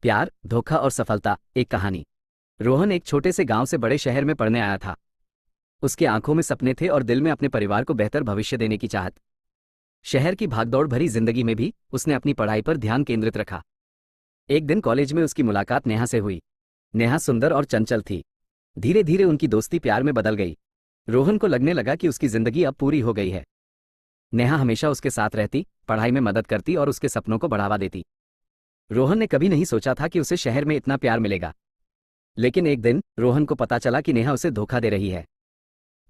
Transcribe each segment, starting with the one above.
प्यार, धोखा और सफलता, एक कहानी। रोहन एक छोटे से गांव से बड़े शहर में पढ़ने आया था। उसके आंखों में सपने थे और दिल में अपने परिवार को बेहतर भविष्य देने की चाहत। शहर की भागदौड़ भरी जिंदगी में भी उसने अपनी पढ़ाई पर ध्यान केंद्रित रखा। एक दिन कॉलेज में उसकी मुलाकात नेहा से हुई। नेहा सुंदर और चंचल थी। धीरे धीरे उनकी दोस्ती प्यार में बदल गई। रोहन को लगने लगा कि उसकी जिंदगी अब पूरी हो गई है। नेहा हमेशा उसके साथ रहती, पढ़ाई में मदद करती और उसके सपनों को बढ़ावा देती। रोहन ने कभी नहीं सोचा था कि उसे शहर में इतना प्यार मिलेगा। लेकिन एक दिन रोहन को पता चला कि नेहा उसे धोखा दे रही है।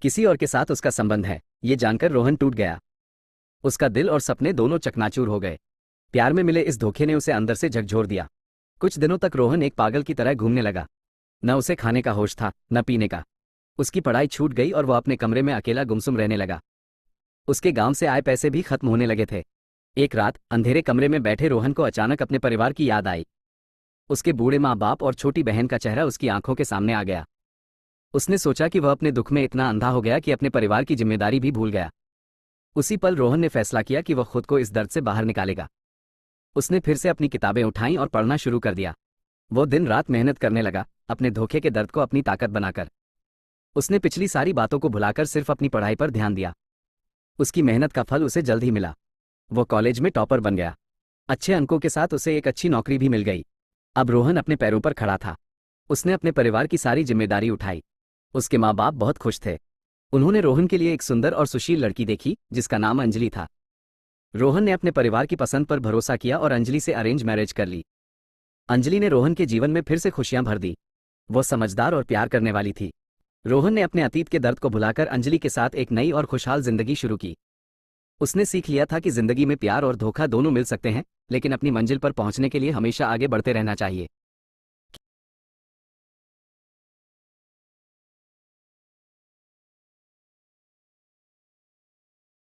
किसी और के साथ उसका संबंध है, ये जानकर रोहन टूट गया। उसका दिल और सपने दोनों चकनाचूर हो गए। प्यार में मिले इस धोखे ने उसे अंदर से झकझोर दिया। कुछ दिनों तक रोहन एक पागल की तरह घूमने लगा। न उसे खाने का होश था, न पीने का। उसकी पढ़ाई छूट गई और वह अपने कमरे में अकेला गुमसुम रहने लगा। उसके गांव से आए पैसे भी खत्म होने लगे थे। एक रात अंधेरे कमरे में बैठे रोहन को अचानक अपने परिवार की याद आई। उसके बूढ़े माँ बाप और छोटी बहन का चेहरा उसकी आंखों के सामने आ गया। उसने सोचा कि वह अपने दुख में इतना अंधा हो गया कि अपने परिवार की जिम्मेदारी भी भूल गया। उसी पल रोहन ने फैसला किया कि वह खुद को इस दर्द से बाहर निकालेगा। उसने फिर से अपनी किताबें उठाईं और पढ़ना शुरू कर दिया। वो दिन रात मेहनत करने लगा, अपने धोखे के दर्द को अपनी ताकत बनाकर। उसने पिछली सारी बातों को भुलाकर सिर्फ अपनी पढ़ाई पर ध्यान दिया। उसकी मेहनत का फल उसे जल्द ही मिला। वो कॉलेज में टॉपर बन गया। अच्छे अंकों के साथ उसे एक अच्छी नौकरी भी मिल गई। अब रोहन अपने पैरों पर खड़ा था। उसने अपने परिवार की सारी जिम्मेदारी उठाई। उसके माँ बाप बहुत खुश थे। उन्होंने रोहन के लिए एक सुंदर और सुशील लड़की देखी जिसका नाम अंजलि था। रोहन ने अपने परिवार की पसंद पर भरोसा किया और अंजलि से अरेंज मैरिज कर ली। अंजलि ने रोहन के जीवन में फिर से खुशियां भर दी। वो समझदार और प्यार करने वाली थी। रोहन ने अपने अतीत के दर्द को भुलाकर अंजलि के साथ एक नई और खुशहाल जिंदगी शुरू की। उसने सीख लिया था कि जिंदगी में प्यार और धोखा दोनों मिल सकते हैं, लेकिन अपनी मंजिल पर पहुंचने के लिए हमेशा आगे बढ़ते रहना चाहिए।